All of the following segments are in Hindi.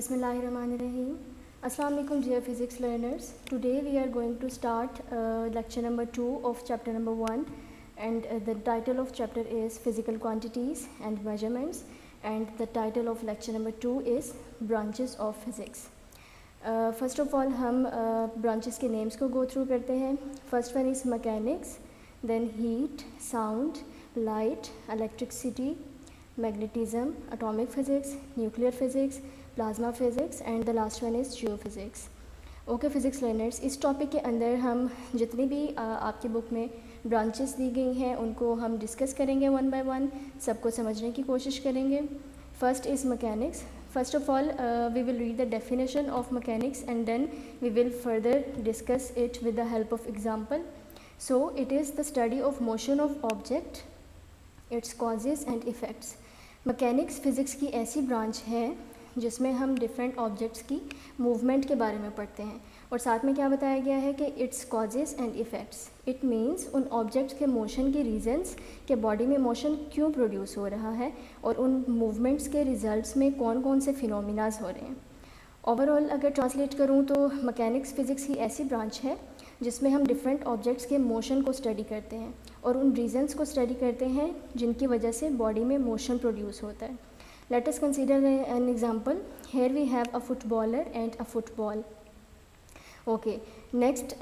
Bismillahirrahmanirrahim. Assalamu alaikum dear physics learners. Today we are going to start lecture number 2 of chapter number 1, and the title of chapter is physical quantities and measurements, and the title of lecture number 2 is branches of physics. First of all हम branches के names को go through करते हैं. First one is mechanics, then heat, sound, light, electricity, magnetism, atomic physics, nuclear physics, plasma physics, and the last one is geophysics. Okay physics learners, इस टॉपिक के अंदर हम जितनी भी आपकी बुक में ब्रांचेस दी गई हैं उनको हम डिस्कस करेंगे वन बाय वन, सबको समझने की कोशिश करेंगे. First is mechanics. First of all we will read the definition of mechanics and then we will further discuss it with the help of example. So it is the study of motion of object, its causes and effects. Mechanics physics की ऐसी ब्रांच है जिसमें हम डिफरेंट ऑब्जेक्ट्स की मूवमेंट के बारे में पढ़ते हैं, और साथ में क्या बताया गया है कि it's causes and effects. It means उन ऑब्जेक्ट्स के मोशन की रीज़न्स कि बॉडी में मोशन क्यों प्रोड्यूस हो रहा है और उन मूवमेंट्स के रिज़ल्ट्स में कौन कौन से फिनोमिनाज हो रहे हैं. ओवरऑल अगर ट्रांसलेट करूँ तो मैकेनिक्स फ़िज़िक्स की ऐसी ब्रांच है जिसमें हम डिफरेंट ऑब्जेक्ट्स के मोशन को स्टडी करते हैं और उन रीज़न्स को स्टडी करते हैं जिनकी वजह से बॉडी में मोशन प्रोड्यूस होता है. Let us consider an example. Here we have a footballer and a football. Okay. Next,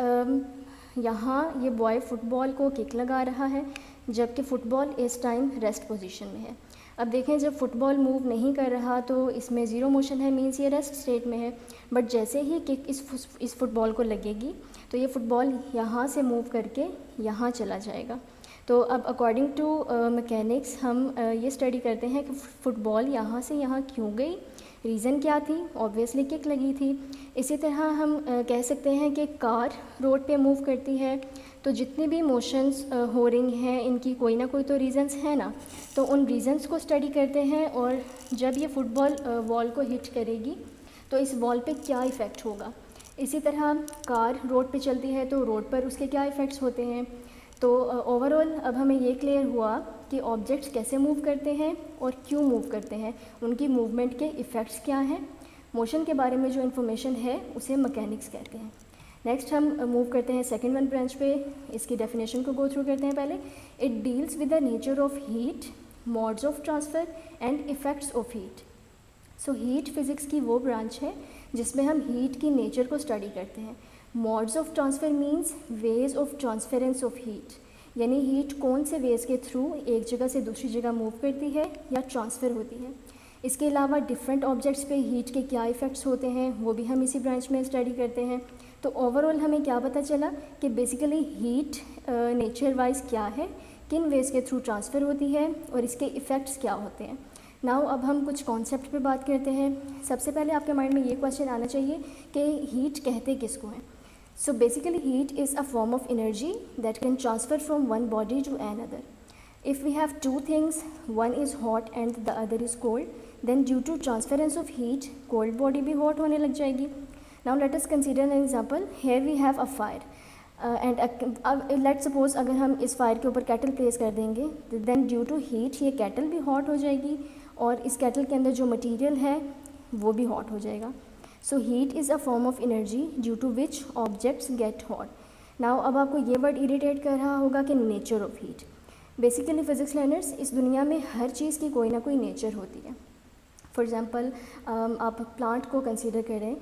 यहाँ ये बॉय फुटबॉल को किक लगा रहा है जबकि फ़ुटबॉल इस टाइम रेस्ट पोजीशन में है. अब देखें, जब फुटबॉल मूव नहीं कर रहा तो इसमें ज़ीरो मोशन है, मीन्स ये रेस्ट स्टेट में है. बट जैसे ही किक इस फुटबॉल को लगेगी तो ये फुटबॉल यहाँ से मूव करके यहाँ चला जाएगा. तो अब अकॉर्डिंग टू मैकेनिक्स हम ये स्टडी करते हैं कि फ़ुटबॉल यहाँ से यहाँ क्यों गई, रीज़न क्या थी. ऑब्वियसली किक लगी थी. इसी तरह हम कह सकते हैं कि कार रोड पे मूव करती है तो जितनी भी मोशंस हो रही हैं इनकी कोई ना कोई तो रीज़न्स है ना, तो उन रीज़न्स को स्टडी करते हैं और जब ये फ़ुटबॉल वॉल को हिट करेगी तो इस वॉल पे क्या इफ़ेक्ट होगा. इसी तरह कार रोड पे चलती है तो रोड पर उसके क्या इफ़ेक्ट्स होते हैं. तो ओवरऑल अब हमें ये क्लियर हुआ कि ऑब्जेक्ट्स कैसे मूव करते हैं और क्यों मूव करते हैं, उनकी मूवमेंट के इफ़ेक्ट्स क्या हैं. मोशन के बारे में जो इन्फॉर्मेशन है उसे मैकेनिक्स कहते हैं. नेक्स्ट हम मूव करते हैं सेकंड वन ब्रांच पे. इसकी डेफिनेशन को गो थ्रू करते हैं पहले. It deals with the nature of heat, modes of transfer and effects of heat. So heat physics की वो ब्रांच है जिसमें हम हीट की नेचर को स्टडी करते हैं. Modes of transfer means ways of transference of heat, यानी हीट कौन से वेज के थ्रू एक जगह से दूसरी जगह मूव करती है या ट्रांसफ़र होती है. इसके अलावा डिफरेंट ऑब्जेक्ट्स पे हीट के क्या इफ़ेक्ट्स होते हैं वो भी हम इसी ब्रांच में स्टडी करते हैं. तो ओवरऑल हमें क्या पता चला कि बेसिकली हीट नेचर वाइज क्या है, किन वेज के थ्रू ट्रांसफ़र होती है और इसके इफ़ेक्ट्स क्या होते हैं. नाउ अब हम कुछ कॉन्सेप्ट पे बात करते हैं. सबसे पहले आपके माइंड में ये क्वेश्चन आना चाहिए कि हीट कहते किसको हैं. So basically heat is a form of energy that can transfer from one body to another. If we have two things, one is hot and the other is cold, then due to transference of heat, cold body भी hot होने लग जाएगी. Now let us consider an example. Here we have a fire. Let's suppose अगर हम इस फायर के ऊपर केटल प्लेस कर देंगे then due to heat ये केटल भी hot हो जाएगी और इस केटल के अंदर जो मटीरियल है वो भी hot हो जाएगा. So heat is a form of energy due to which objects get hot. Now अब आपको ये वर्ड इरिटेट कर रहा होगा कि nature of heat. Basically physics learners, इस दुनिया में हर चीज़ की कोई ना कोई नेचर होती है. फॉर एग्ज़ाम्पल आप प्लांट को कंसीडर करें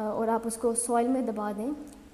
और आप उसको सॉइल में दबा दें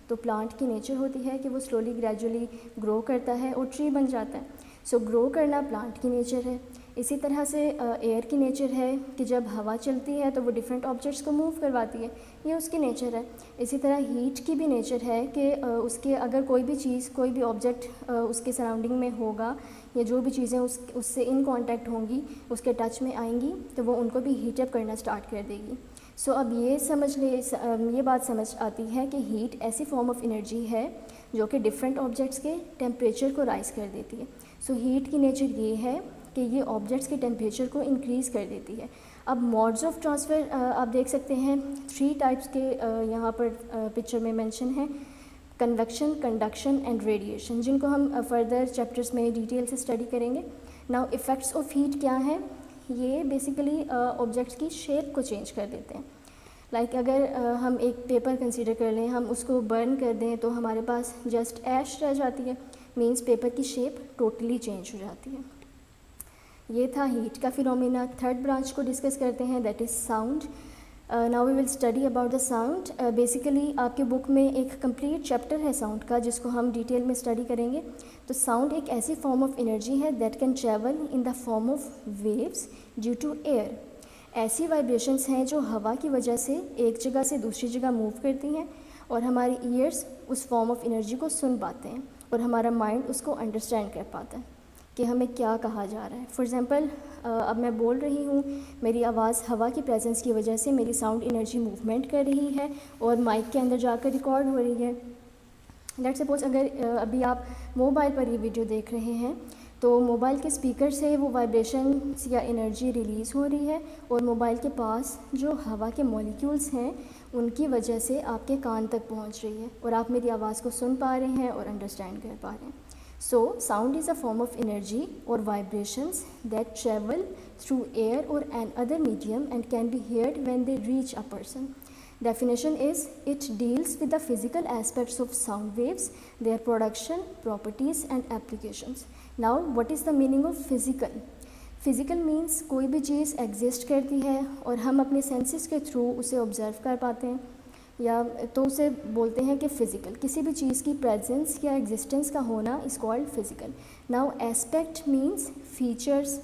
तो प्लांट की नेचर होती है कि वो स्लोली ग्रेजुअली ग्रो करता है और ट्री बन जाता है. सो ग्रो करना प्लांट की नेचर है. इसी तरह से एयर की नेचर है कि जब हवा चलती है तो वो डिफरेंट ऑब्जेक्ट्स को मूव करवाती है, ये उसकी नेचर है. इसी तरह हीट की भी नेचर है कि उसके अगर कोई भी चीज़, कोई भी ऑब्जेक्ट उसके सराउंडिंग में होगा या जो भी चीज़ें उससे इन कांटेक्ट होंगी, उसके टच में आएंगी तो वो उनको भी हीटअप करना स्टार्ट कर देगी. सो अब ये बात समझ आती है कि हीट ऐसी फॉर्म ऑफ एनर्जी है जो कि डिफरेंट ऑब्जेक्ट्स के टेम्परेचर को राइज़ कर देती है. सो हीट की नेचर ये है कि ये ऑब्जेक्ट्स के टेम्परेचर को इंक्रीज़ कर देती है. अब मोड्स ऑफ ट्रांसफ़र आप देख सकते हैं 3 टाइप्स के यहाँ पर पिक्चर में मेंशन है. कन्वेक्शन, कंडक्शन एंड रेडिएशन, जिनको हम फर्दर चैप्टर्स में डिटेल से स्टडी करेंगे. नाउ इफ़ेक्ट्स ऑफ हीट क्या हैं. ये बेसिकली ऑब्जेक्ट्स की शेप को चेंज कर देते हैं. लाइक अगर हम एक पेपर कंसीडर कर लें, हम उसको बर्न कर दें तो हमारे पास जस्ट ऐश रह जाती है, मींस पेपर की शेप टोटली चेंज हो जाती है। ये था हीट का फिनोमेना। थर्ड ब्रांच को डिस्कस करते हैं, that is sound. Now we will study about the sound. Basically आपके बुक में एक कंप्लीट चैप्टर है साउंड का, जिसको हम डिटेल में स्टडी करेंगे। तो साउंड एक ऐसी फॉर्म ऑफ एनर्जी है that can travel in the form of waves due to air. ऐसी वाइब्रेशंस हैं जो हवा की वजह से एक जगह से दूसरी जगह मूव करती हैं और हमारे ईयर्स उस फॉर्म ऑफ एनर्जी को सुन पाते हैं और हमारा माइंड उसको अंडरस्टैंड कर पाता है कि हमें क्या कहा जा रहा है। फॉर एग्ज़ाम्पल अब मैं बोल रही हूँ, मेरी आवाज़ हवा की प्रेजेंस की वजह से मेरी साउंड एनर्जी मूवमेंट कर रही है और माइक के अंदर जाकर रिकॉर्ड हो रही है। लेट्स सपोज अगर अभी आप मोबाइल पर ये वीडियो देख रहे हैं तो मोबाइल के स्पीकर से वो वाइब्रेशंस या एनर्जी रिलीज़ हो रही है और मोबाइल के पास जो हवा के मॉलिक्यूल्स हैं उनकी वजह से आपके कान तक पहुंच रही है और आप मेरी आवाज़ को सुन पा रहे हैं और अंडरस्टैंड कर पा रहे हैं। So, sound is a form of energy or vibrations that travel through air or an other medium and can be heard when they reach a person. Definition is, it deals with the physical aspects of sound waves, their production, properties and applications. Now, what is the meaning of physical? Physical means कोई भी चीज़ exist करती है और हम अपने senses के through उसे observe कर पाते हैं, या तो उसे बोलते हैं कि फ़िज़िकल। किसी भी चीज़ की प्रेजेंस या एग्जिस्टेंस का होना is called physical. Now aspect means features,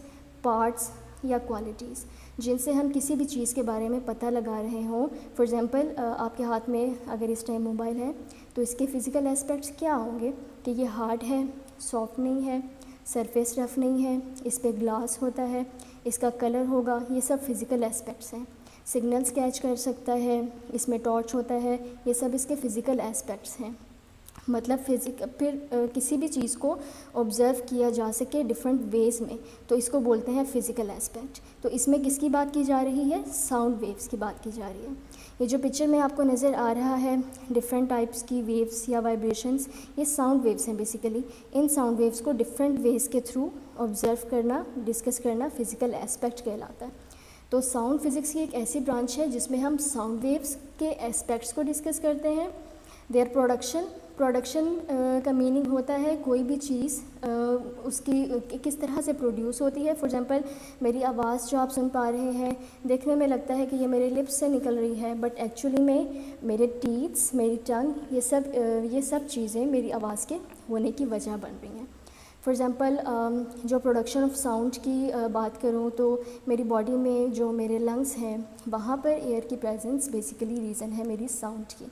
parts या क्वालिटीज़ जिनसे हम किसी भी चीज़ के बारे में पता लगा रहे हों। फॉर एग्ज़ाम्पल आपके हाथ में अगर इस टाइम मोबाइल है तो इसके फ़िज़िकल एस्पेक्ट्स क्या होंगे कि ये हार्ड है, सॉफ्ट नहीं है, सरफेस रफ नहीं है, इस पर ग्लास होता है, इसका कलर होगा, ये सब फ़िज़िकल एस्पेक्ट्स हैं। सिग्नल्स कैच कर सकता है, इसमें टॉर्च होता है, ये सब इसके फ़िज़िकल एस्पेक्ट्स हैं। मतलब फिर किसी भी चीज़ को ऑब्ज़र्व किया जा सके डिफरेंट वेज़ में, तो इसको बोलते हैं फ़िज़िकल एस्पेक्ट। तो इसमें किसकी बात की जा रही है? साउंड वेव्स की बात की जा रही है। ये जो पिक्चर में आपको नज़र आ रहा है, डिफरेंट टाइप्स की वेव्स या वाइब्रेशंस, ये साउंड वेव्स हैं बेसिकली। इन साउंड वेव्स को डिफरेंट वेज़ के थ्रू ऑब्ज़र्व करना, डिस्कस करना फ़िज़िकल एस्पेक्ट कहलाता है। तो साउंड फिज़िक्स की एक ऐसी ब्रांच है जिसमें हम साउंड वेव्स के एस्पेक्ट्स को डिस्कस करते हैं। देयर प्रोडक्शन का मीनिंग होता है कोई भी चीज़ उसकी किस तरह से प्रोड्यूस होती है। फॉर एग्ज़ाम्पल मेरी आवाज़ जो आप सुन पा रहे हैं, देखने में लगता है कि ये मेरे लिप्स से निकल रही है, बट एक्चुअली में मेरे टीथ्स, मेरी टंग, ये सब चीज़ें मेरी आवाज़ के होने की वजह बन रही हैं। फॉर एग्ज़ाम्पल जो प्रोडक्शन ऑफ साउंड की बात करूँ तो मेरी बॉडी में जो मेरे लंग्स हैं वहाँ पर एयर की प्रेजेंस बेसिकली रीज़न है मेरी साउंड की।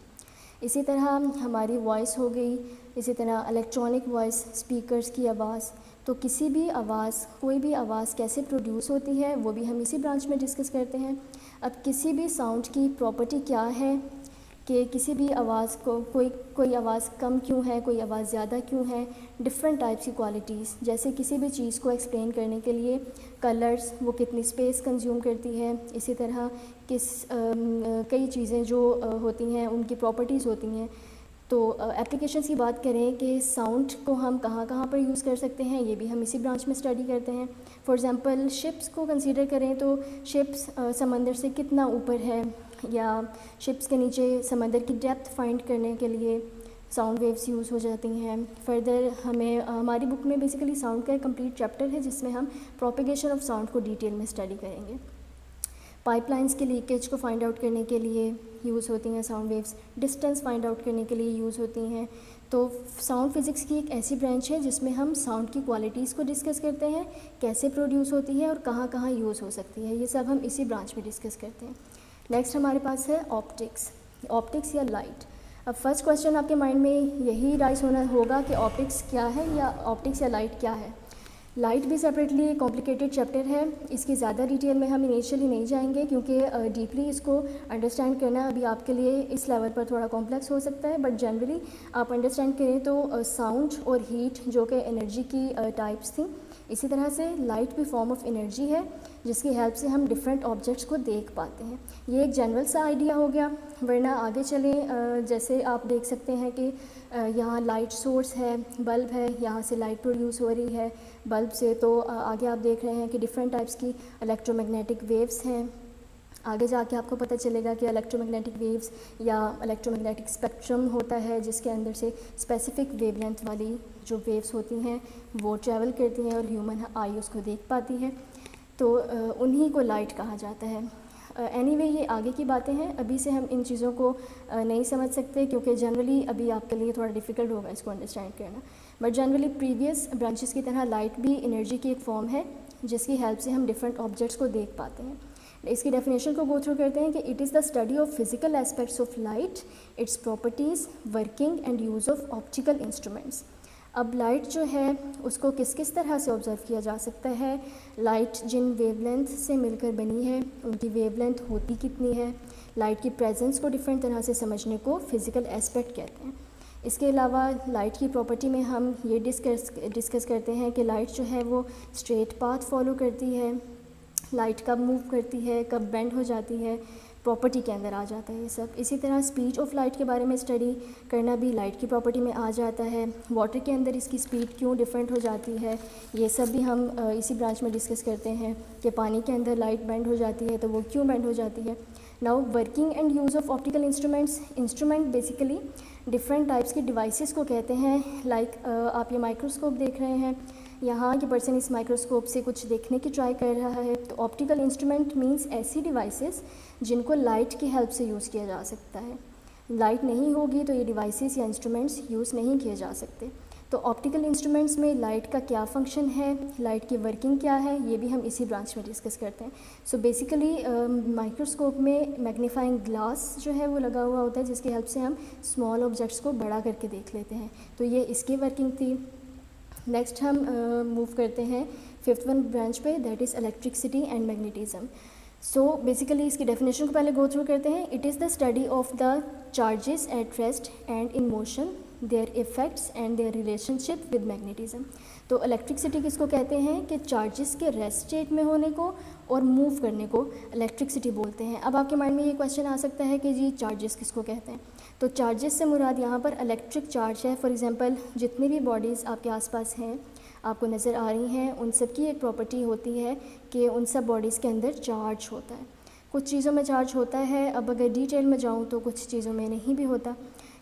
इसी तरह हमारी वॉइस हो गई, इसी तरह इलेक्ट्रॉनिक वॉइस, स्पीकर्स की आवाज़। तो किसी भी आवाज़, कोई भी आवाज़ कैसे प्रोड्यूस होती है वो भी हम इसी ब्रांच में डिस्कस करते हैं। अब किसी भी साउंड की प्रॉपर्टी क्या है कि किसी भी आवाज़ को कोई आवाज़ कम क्यों है, कोई आवाज़ ज़्यादा क्यों है, डिफरेंट टाइप्स की क्वालिटीज़। जैसे किसी भी चीज़ को एक्सप्लेन करने के लिए कलर्स, वो कितनी स्पेस कंज्यूम करती है। इसी तरह कई चीज़ें जो होती हैं उनकी प्रॉपर्टीज़ होती हैं। तो एप्लीकेशंस की बात करें कि साउंड को हम कहाँ कहाँ पर यूज़ कर सकते हैं, ये भी हम इसी ब्रांच में स्टडी करते हैं। फॉर एग्ज़ाम्पल शिप्स को कंसीडर करें तो शिप्स समंदर से कितना ऊपर है, या शिप्स के नीचे समंदर की डेप्थ फाइंड करने के लिए साउंड वेव्स यूज़ हो जाती हैं। फर्दर हमारी बुक में बेसिकली साउंड का एक कंप्लीट चैप्टर है जिसमें हम प्रोपेगेशन ऑफ साउंड को डिटेल में स्टडी करेंगे। पाइपलाइंस के लीकेज को फाइंड आउट करने के लिए यूज़ होती हैं sound waves, distance find out करने के लिए यूज़ होती हैं। तो साउंड फिज़िक्स की एक ऐसी ब्रांच है जिसमें हम साउंड की क्वालिटीज़ को डिस्कस करते हैं, कैसे प्रोड्यूस होती है और कहाँ कहाँ यूज़ हो सकती है, ये सब हम इसी ब्रांच में डिस्कस करते हैं। नेक्स्ट हमारे पास है ऑप्टिक्स या लाइट। अब फर्स्ट क्वेश्चन आपके माइंड में यही राइज होना होगा कि ऑप्टिक्स क्या है या ऑप्टिक्स या लाइट क्या है। लाइट भी सेपरेटली कॉम्प्लिकेटेड चैप्टर है, इसकी ज़्यादा डिटेल में हम इनिशियली नहीं जाएंगे क्योंकि डीपली इसको अंडरस्टैंड करना अभी आपके लिए इस लेवल पर थोड़ा कॉम्प्लेक्स हो सकता है। बट जनरली आप अंडरस्टैंड करें तो साउंड और हीट जो कि एनर्जी की टाइप्स थी, इसी तरह से लाइट भी फॉर्म ऑफ एनर्जी है जिसकी हेल्प से हम डिफरेंट ऑब्जेक्ट्स को देख पाते हैं। ये एक जनरल सा आइडिया हो गया, वरना आगे चलें जैसे आप देख सकते हैं कि यहाँ लाइट सोर्स है, बल्ब है, यहाँ से लाइट प्रोड्यूस हो रही है बल्ब से। तो आगे आप देख रहे हैं कि डिफरेंट टाइप्स की इलेक्ट्रोमैग्नेटिक वेव्स हैं, आगे जाके आपको पता चलेगा कि इलेक्ट्रोमैग्नेटिक वेव्स या इलेक्ट्रोमैग्नेटिक स्पेक्ट्रम होता है, जिसके अंदर से स्पेसिफिक वेवलेंथ वाली जो वेव्स होती हैं वो ट्रैवल करती हैं और ह्यूमन आई उसको देख पाती है, तो उन्हीं को लाइट कहा जाता है। एनीवे ये आगे की बातें हैं, अभी से हम इन चीज़ों को नहीं समझ सकते, क्योंकि जनरली अभी आपके लिए थोड़ा डिफ़िकल्ट होगा इसको अंडरस्टैंड करना। बट जनरली प्रीवियस ब्रांचेस की तरह लाइट भी एनर्जी की एक फॉर्म है, जिसकी हेल्प से हम डिफरेंट ऑब्जेक्ट्स को देख पाते हैं। इसकी डेफिनेशन को गो थ्रू करते हैं कि it is the study of physical aspects of light, it's properties, working and use of optical instruments. अब लाइट जो है उसको किस किस तरह से ऑब्ज़र्व किया जा सकता है, लाइट जिन वेवलेंथ से मिलकर बनी है उनकी वेवलेंथ होती कितनी है, लाइट की प्रेजेंस को डिफरेंट तरह से समझने को फिज़िकल एस्पेक्ट कहते हैं। इसके अलावा लाइट की प्रॉपर्टी में हम ये डिस्कस करते हैं कि लाइट जो है वो स्ट्रेट पाथ फॉलो करती है, लाइट कब मूव करती है, कब बेंड हो जाती है, प्रॉपर्टी के अंदर आ जाता है ये सब। इसी तरह स्पीड ऑफ लाइट के बारे में स्टडी करना भी लाइट की प्रॉपर्टी में आ जाता है। वाटर के अंदर इसकी स्पीड क्यों डिफरेंट हो जाती है, ये सब भी हम इसी ब्रांच में डिस्कस करते हैं कि पानी के अंदर लाइट बेंड हो जाती है तो वो क्यों बेंड हो जाती है। Now working and use of optical instruments. Instrument basically different types के डिवाइसेस को कहते हैं। लाइक आप ये माइक्रोस्कोप देख रहे हैं, यहाँ के पर्सन इस माइक्रोस्कोप से कुछ देखने की ट्राई कर रहा है। तो ऑप्टिकल इंस्ट्रूमेंट मींस ऐसी डिवाइसेस जिनको लाइट की हेल्प से यूज़ किया जा सकता है। लाइट नहीं होगी तो ये डिवाइसेस या इंस्ट्रूमेंट्स यूज़ नहीं किए जा सकते। तो ऑप्टिकल इंस्ट्रूमेंट्स में लाइट का क्या फंक्शन है, लाइट की वर्किंग क्या है, ये भी हम इसी ब्रांच में डिस्कस करते हैं। सो बेसिकली माइक्रोस्कोप में मैग्नीफाइंग ग्लास जो है वो लगा हुआ होता है, जिसकी हेल्प से हम स्मॉल ऑब्जेक्ट्स को बड़ा करके देख लेते हैं। तो ये इसकी वर्किंग थी। नेक्स्ट हम मूव करते हैं फिफ्थ वन ब्रांच पे, that is electricity and magnetism. So basically इसकी डेफिनेशन को पहले गो थ्रू करते हैं। It is the study of the charges at rest and in motion, their effects and their relationship with magnetism. तो इलेक्ट्रिसिटी किसको कहते हैं कि चार्जेस के रेस्ट स्टेट में होने को और मूव करने को इलेक्ट्रिसिटी बोलते हैं। अब आपके माइंड में ये क्वेश्चन आ सकता है कि जी चार्जेस किसको कहते हैं। तो चार्जेस से मुराद यहाँ पर इलेक्ट्रिक चार्ज है। फॉर एग्जांपल जितनी भी बॉडीज़ आपके आसपास हैं, आपको नज़र आ रही हैं, उन सब की एक प्रॉपर्टी होती है कि उन सब बॉडीज़ के अंदर चार्ज होता है। कुछ चीज़ों में चार्ज होता है, अब अगर डिटेल में जाऊँ तो कुछ चीज़ों में नहीं भी होता।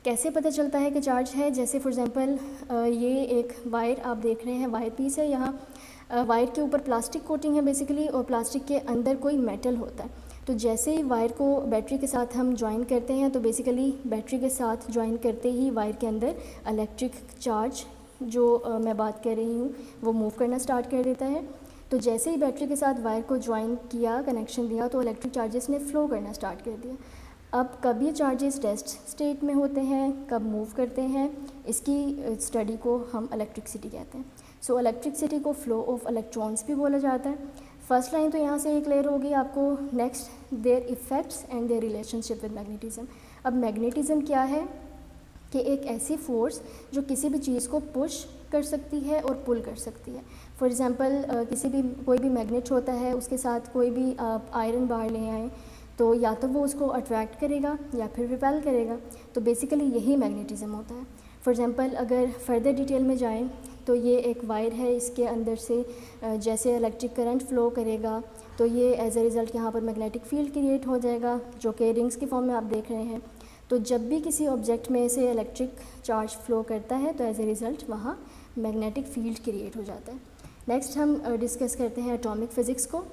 कैसे पता चलता है कि चार्ज है? जैसे फॉर एग्जांपल ये एक वायर आप देख रहे हैं, वायर पीस है। यहाँ वायर के ऊपर प्लास्टिक कोटिंग है बेसिकली, और प्लास्टिक के अंदर कोई मेटल होता है। तो जैसे ही वायर को बैटरी के साथ हम ज्वाइन करते हैं, तो बेसिकली बैटरी के साथ ज्वाइन करते ही वायर के अंदर इलेक्ट्रिक चार्ज जो मैं बात कर रही हूँ वो मूव करना स्टार्ट कर देता है। तो जैसे ही बैटरी के साथ वायर को ज्वाइन किया, कनेक्शन दिया, तो इलेक्ट्रिक चार्जेस ने फ्लो करना स्टार्ट कर दिया। अब कब ये चार्जेस रेस्ट स्टेट में होते हैं, कब मूव करते हैं, इसकी स्टडी को हम इलेक्ट्रिसिटी कहते हैं। सो इलेक्ट्रिसिटी को फ्लो ऑफ इलेक्ट्रॉन्स भी बोला जाता है। फर्स्ट लाइन तो यहाँ से ये क्लियर होगी आपको। Next, their effects and their relationship with magnetism. अब मैग्नेटिज्म क्या है कि एक ऐसी फोर्स जो किसी भी चीज़ को पुश कर सकती है और पुल कर सकती है। फॉर एग्जांपल कोई भी मैग्नेट होता है, उसके साथ कोई भी आप आयरन बार ले आएँ तो या तो वो उसको अट्रैक्ट करेगा या फिर रिपेल करेगा। तो बेसिकली यही मैग्नेटिज्म होता है। फॉर एग्जांपल अगर फर्दर डिटेल में जाएं तो ये एक वायर है, इसके अंदर से जैसे इलेक्ट्रिक करंट फ़्लो करेगा तो ये एज ए रिज़ल्ट यहाँ पर मैग्नेटिक फील्ड क्रिएट हो जाएगा, जो कि रिंग्स की फॉर्म में आप देख रहे हैं। तो जब भी किसी ऑब्जेक्ट में से इलेक्ट्रिक चार्ज फ्लो करता है तो एज ए रिज़ल्ट वहाँ मैग्नेटिक फील्ड क्रिएट हो जाता है। नेक्स्ट हम डिस्कस करते हैं एटॉमिक फ़िज़िक्स को।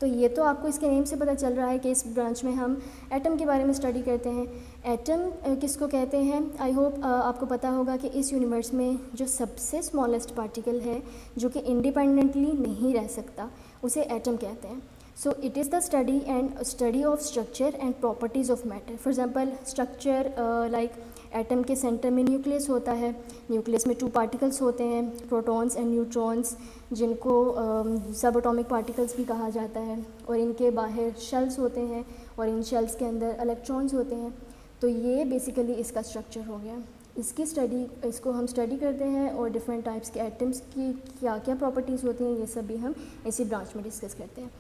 तो ये तो आपको इसके नेम से पता चल रहा है कि इस ब्रांच में हम एटम के बारे में स्टडी करते हैं। एटम किसको कहते हैं? आई होप आपको पता होगा कि इस यूनिवर्स में जो सबसे स्मॉलेस्ट पार्टिकल है जो कि इंडिपेंडेंटली नहीं रह सकता, उसे एटम कहते हैं। सो it is the study of structure and properties of matter. For example structure like atom के सेंटर में न्यूक्लियस होता है। न्यूक्लियस में 2 पार्टिकल्स होते हैं, प्रोटॉन्स एंड न्यूट्रॉन्स, जिनको सब एटॉमिक पार्टिकल्स भी कहा जाता है। और इनके बाहर शेल्स होते हैं और इन शेल्स के अंदर इलेक्ट्रॉन्स होते हैं। तो ये बेसिकली इसका स्ट्रक्चर हो गया। इसको हम स्टडी करते हैं और डिफरेंट टाइप्स के एटम्स की क्या क्या प्रॉपर्टीज़ होती हैं, ये सब भी हम इसी ब्रांच में डिस्कस करते हैं।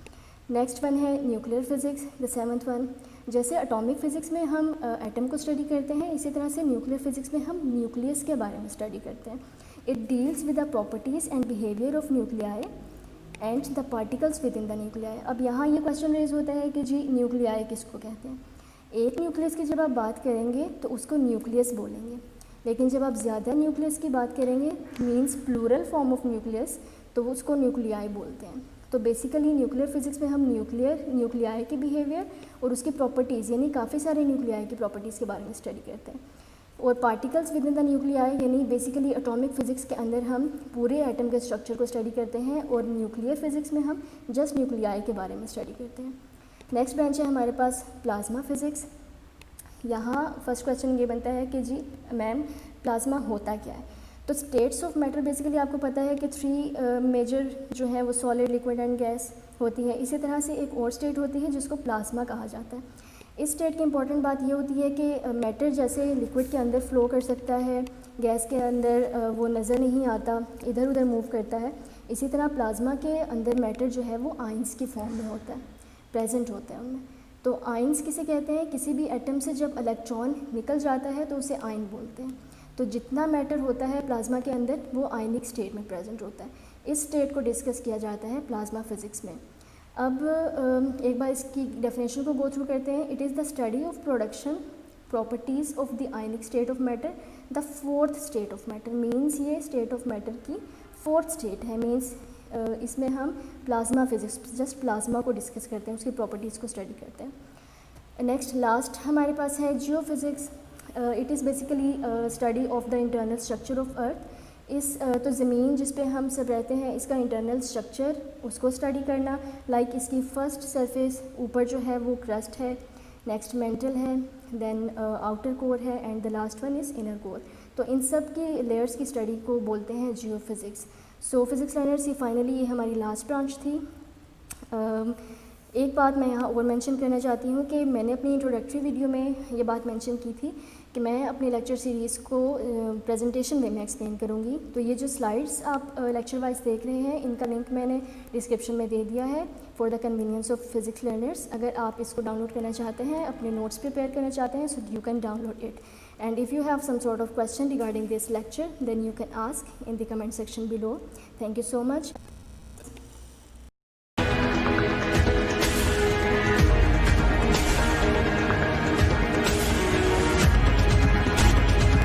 नेक्स्ट वन है nuclear physics, the 7th one. जैसे एटॉमिक फ़िज़िक्स में हम एटम को स्टडी करते हैं, इसी तरह से न्यूक्लियर फिज़िक्स में हम न्यूक्लियस के बारे में स्टडी करते हैं। It deals with the properties and behaviour of nuclei and the particles with in the nuclei. अब यहाँ ये क्वेश्चन रेज होता है कि जी न्यूक्लियाई किसको कहते हैं। एक न्यूक्लियस की जब आप बात करेंगे तो उसको न्यूक्लियस बोलेंगे, लेकिन जब आप ज़्यादा न्यूक्लियस की बात करेंगे means plural form of nucleus, तो वो उसको न्यूक्लियाई बोलते हैं। तो बेसिकली न्यूक्लियर फिजिक्स में हम न्यूक्लियाई के बिहेवियर और उसकी प्रॉपर्टीज़ यानी काफ़ी सारे न्यूक्लियाई की प्रॉपर्टीज़ के बारे में स्टडी करते हैं। और particles with in the nuclei यानी बेसिकली एटॉमिक फिजिक्स के अंदर हम पूरे एटम के स्ट्रक्चर को स्टडी करते हैं, और न्यूक्लियर फिजिक्स में हम जस्ट न्यूक्लियाई के बारे में स्टडी करते हैं। नेक्स्ट ब्रांच है हमारे पास प्लाज्मा फिजिक्स। यहाँ फर्स्ट क्वेश्चन ये बनता है कि जी मैम प्लाज्मा होता क्या है। तो स्टेट्स ऑफ मैटर बेसिकली आपको पता है कि 3 मेजर जो है वो सॉलिड, लिक्विड एंड गैस होती है। इसी तरह से एक और स्टेट होती है जिसको प्लाज्मा कहा जाता है। इस स्टेट की इंपॉर्टेंट बात ये होती है कि मैटर जैसे लिक्विड के अंदर फ्लो कर सकता है, गैस के अंदर वो नज़र नहीं आता, इधर उधर मूव करता है। इसी तरह प्लाज्मा के अंदर मैटर जो है वो आयंस की फॉर्म में होता है, प्रेजेंट होता है उनमें। तो आयंस किसे कहते हैं, किसी भी एटम से जब इलेक्ट्रॉन निकल जाता है तो उसे आयन बोलते हैं। तो जितना मैटर होता है प्लाज्मा के अंदर वो आयनिक स्टेट में प्रेजेंट होता है। इस स्टेट को डिस्कस किया जाता है प्लाज्मा फिजिक्स में। अब एक बार इसकी डेफिनेशन को गो थ्रू करते हैं। It is the study of production properties of the ionic state of matter, the fourth state of matter. Means ये स्टेट ऑफ मैटर की फोर्थ स्टेट है। मीन्स इसमें हम प्लाज्मा फिजिक्स जस्ट प्लाज्मा को डिस्कस करते हैं, उसकी प्रॉपर्टीज़ को स्टडी करते हैं। नेक्स्ट लास्ट हमारे पास है geophysics. It is basically study of the internal structure of earth. तो ज़मीन जिस पे हम सब रहते हैं इसका इंटरनल स्ट्रक्चर उसको स्टडी करना, लाइक इसकी फर्स्ट सरफेस ऊपर जो है वो क्रस्ट है, नेक्स्ट मेंटल है, देन आउटर कोर है, and the last one is inner core. तो इन सब की लेयर्स की स्टडी को बोलते हैं जियो फिजिक्स। सो फिज़िक्स लर्नर्स ये फाइनली ये हमारी लास्ट ब्रांच थी। एक बात मैं यहाँ और मेंशन करना चाहती हूँ कि मैंने अपनी इंट्रोडक्टरी वीडियो में ये बात मेंशन की थी कि मैं अपनी लेक्चर सीरीज़ को प्रेजेंटेशन में एक्सप्लेन करूँगी। तो ये जो स्लाइड्स आप लेक्चर वाइज देख रहे हैं इनका लिंक मैंने डिस्क्रिप्शन में दे दिया है for the convenience of physics learners. अगर आप इसको डाउनलोड करना चाहते हैं, अपने नोट्स प्रिपेयर करना चाहते हैं, so you can download it. And if you have some sort of question regarding this lecture, then you can ask in the comment section below. Thank you so much.